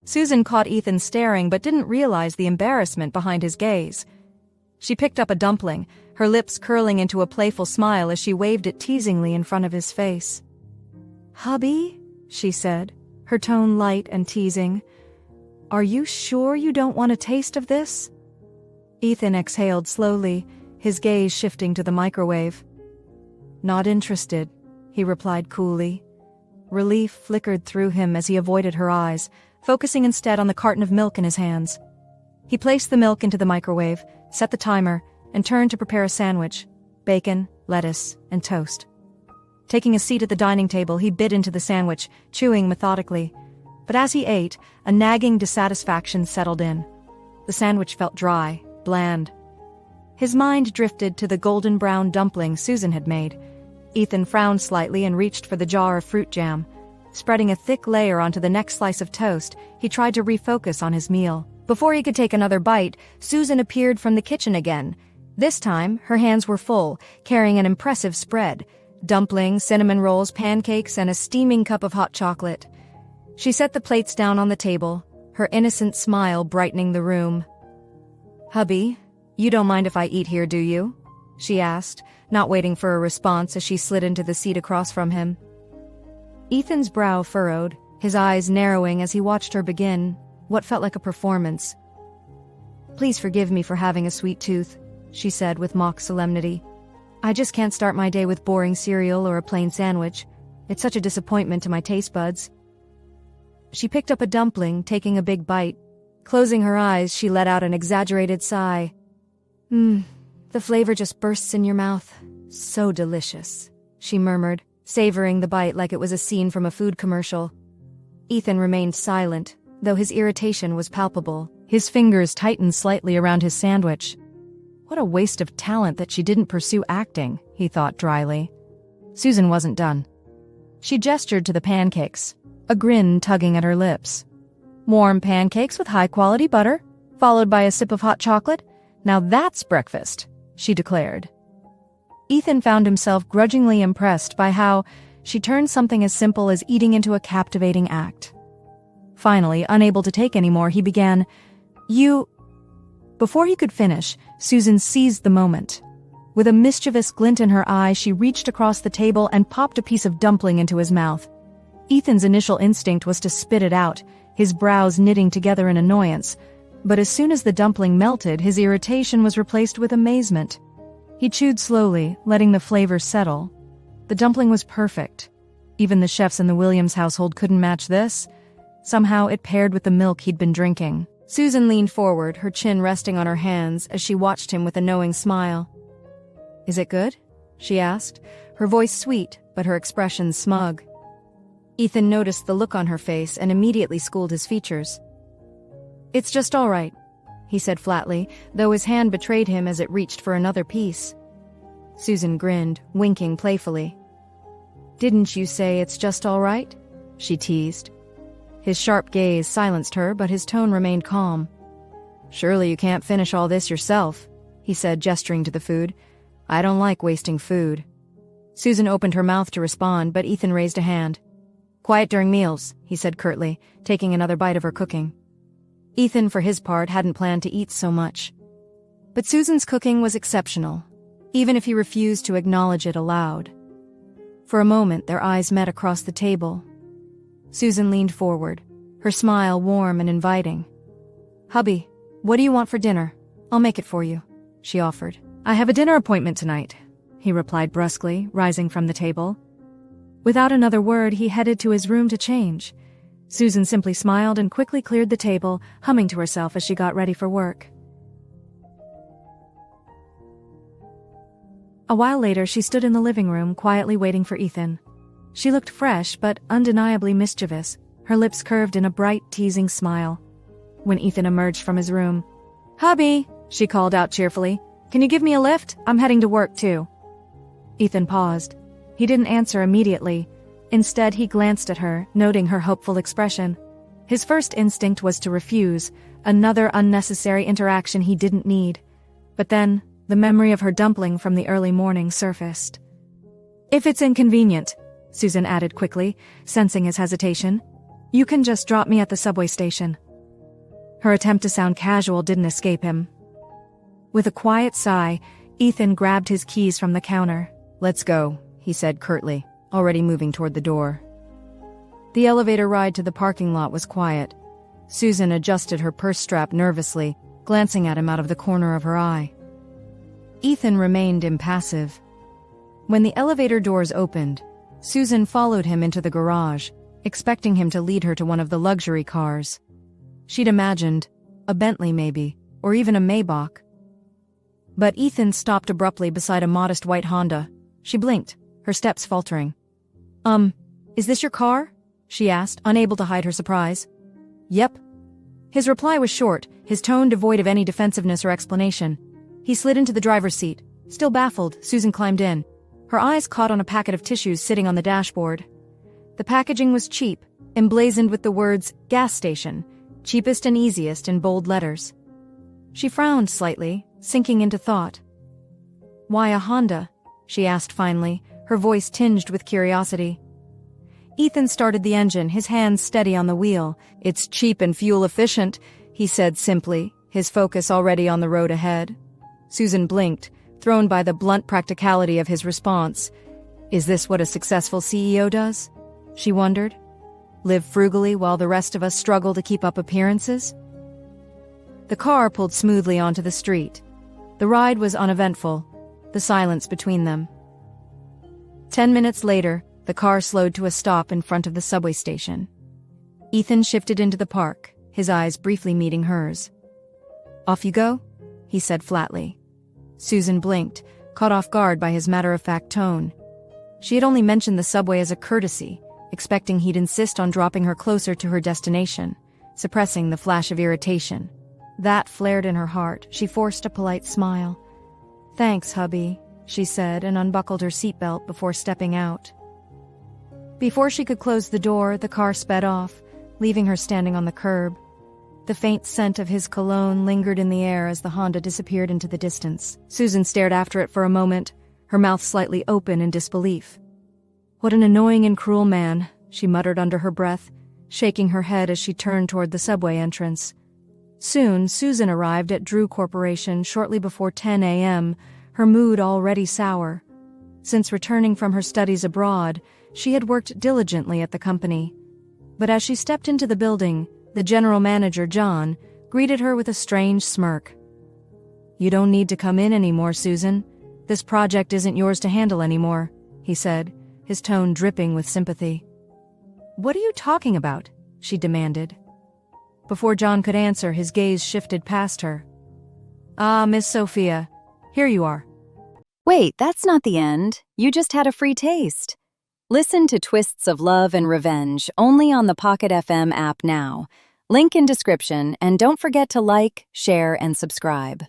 Susan caught Ethan staring but didn't realize the embarrassment behind his gaze. She picked up a dumpling, her lips curling into a playful smile as she waved it teasingly in front of his face. "Hubby," she said, her tone light and teasing, "are you sure you don't want a taste of this?" Ethan exhaled slowly, his gaze shifting to the microwave. "Not interested," he replied coolly. Relief flickered through him as he avoided her eyes, focusing instead on the carton of milk in his hands. He placed the milk into the microwave, set the timer, and turned to prepare a sandwich: bacon, lettuce, and toast. Taking a seat at the dining table, he bit into the sandwich, chewing methodically. But as he ate, a nagging dissatisfaction settled in. The sandwich felt dry, bland. His mind drifted to the golden brown dumpling Susan had made. Ethan frowned slightly and reached for the jar of fruit jam. Spreading a thick layer onto the next slice of toast, he tried to refocus on his meal. Before he could take another bite, Susan appeared from the kitchen again. This time, her hands were full, carrying an impressive spread: dumplings, cinnamon rolls, pancakes, and a steaming cup of hot chocolate. She set the plates down on the table, her innocent smile brightening the room. "Hubby, you don't mind if I eat here, do you?" she asked, not waiting for a response as she slid into the seat across from him. Ethan's brow furrowed, his eyes narrowing as he watched her begin what felt like a performance. "Please forgive me for having a sweet tooth," she said with mock solemnity. "I just can't start my day with boring cereal or a plain sandwich. It's such a disappointment to my taste buds." She picked up a dumpling, taking a big bite. Closing her eyes, she let out an exaggerated sigh. The flavor just bursts in your mouth. So delicious," she murmured, savoring the bite like it was a scene from a food commercial. Ethan remained silent, though his irritation was palpable. His fingers tightened slightly around his sandwich. What a waste of talent that she didn't pursue acting, he thought dryly. Susan wasn't done. She gestured to the pancakes, a grin tugging at her lips. "Warm pancakes with high-quality butter, followed by a sip of hot chocolate. Now that's breakfast," she declared. Ethan found himself grudgingly impressed by how she turned something as simple as eating into a captivating act. Finally, unable to take any more, he began, Before he could finish, Susan seized the moment. With a mischievous glint in her eye, she reached across the table and popped a piece of dumpling into his mouth. Ethan's initial instinct was to spit it out, his brows knitting together in annoyance. But as soon as the dumpling melted, his irritation was replaced with amazement. He chewed slowly, letting the flavor settle. The dumpling was perfect. Even the chefs in the Williams household couldn't match this. Somehow it paired with the milk he'd been drinking. Susan leaned forward, her chin resting on her hands as she watched him with a knowing smile. "Is it good?" she asked, her voice sweet, but her expression smug. Ethan noticed the look on her face and immediately schooled his features. "It's just all right," he said flatly, though his hand betrayed him as it reached for another piece. Susan grinned, winking playfully. "Didn't you say it's just all right?" she teased. His sharp gaze silenced her, but his tone remained calm. "Surely you can't finish all this yourself," he said, gesturing to the food. "I don't like wasting food." Susan opened her mouth to respond, but Ethan raised a hand. "Quiet during meals," he said curtly, taking another bite of her cooking. Ethan, for his part, hadn't planned to eat so much. But Susan's cooking was exceptional, even if he refused to acknowledge it aloud. For a moment, their eyes met across the table. Susan leaned forward, her smile warm and inviting. "Hubby, what do you want for dinner? I'll make it for you," she offered. "I have a dinner appointment tonight," he replied brusquely, rising from the table. Without another word, he headed to his room to change. Susan simply smiled and quickly cleared the table, humming to herself as she got ready for work. A while later, she stood in the living room, quietly waiting for Ethan. She looked fresh, but undeniably mischievous, her lips curved in a bright, teasing smile. When Ethan emerged from his room, "Hubby," she called out cheerfully, "can you give me a lift? I'm heading to work, too." Ethan paused. He didn't answer immediately. Instead, he glanced at her, noting her hopeful expression. His first instinct was to refuse, another unnecessary interaction he didn't need. But then, the memory of her dumpling from the early morning surfaced. "If it's inconvenient," Susan added quickly, sensing his hesitation. You can just drop me at the subway station. Her attempt to sound casual didn't escape him. With a quiet sigh, Ethan grabbed his keys from the counter. "Let's go," he said curtly, already moving toward the door. The elevator ride to the parking lot was quiet. Susan adjusted her purse strap nervously, glancing at him out of the corner of her eye. Ethan remained impassive. When the elevator doors opened, Susan followed him into the garage, expecting him to lead her to one of the luxury cars. She'd imagined a Bentley maybe, or even a Maybach. But Ethan stopped abruptly beside a modest white Honda. She blinked, her steps faltering. Is this your car?" she asked, unable to hide her surprise. "Yep." His reply was short, his tone devoid of any defensiveness or explanation. He slid into the driver's seat. Still baffled, Susan climbed in. Her eyes caught on a packet of tissues sitting on the dashboard. The packaging was cheap, emblazoned with the words, "gas station," cheapest and easiest in bold letters. She frowned slightly, sinking into thought. "Why a Honda?" she asked finally, her voice tinged with curiosity. Ethan started the engine, his hands steady on the wheel. "It's cheap and fuel efficient," he said simply, his focus already on the road ahead. Susan blinked, thrown by the blunt practicality of his response. Is this what a successful CEO does? She wondered. Live frugally while the rest of us struggle to keep up appearances? The car pulled smoothly onto the street. The ride was uneventful, the silence between them. 10 minutes later, the car slowed to a stop in front of the subway station. Ethan shifted into the park, his eyes briefly meeting hers. "Off you go?" he said flatly. Susan blinked, caught off guard by his matter-of-fact tone. She had only mentioned the subway as a courtesy, expecting he'd insist on dropping her closer to her destination, suppressing the flash of irritation. That flared in her heart. She forced a polite smile. "Thanks, hubby," she said, and unbuckled her seatbelt before stepping out. Before she could close the door, the car sped off, leaving her standing on the curb. The faint scent of his cologne lingered in the air as the Honda disappeared into the distance. Susan stared after it for a moment, her mouth slightly open in disbelief. "What an annoying and cruel man," she muttered under her breath, shaking her head as she turned toward the subway entrance. Soon, Susan arrived at Drew Corporation shortly before 10 a.m., her mood already sour. Since returning from her studies abroad, she had worked diligently at the company. But as she stepped into the building, the general manager, John, greeted her with a strange smirk. "You don't need to come in anymore, Susan. This project isn't yours to handle anymore," he said, his tone dripping with sympathy. "What are you talking about?" she demanded. Before John could answer, his gaze shifted past her. "Ah, Miss Sophia, here you are." Wait, that's not the end. You just had a free taste. Listen to Twists of Love and Revenge only on the Pocket FM app now. Link in description, and don't forget to like, share, and subscribe.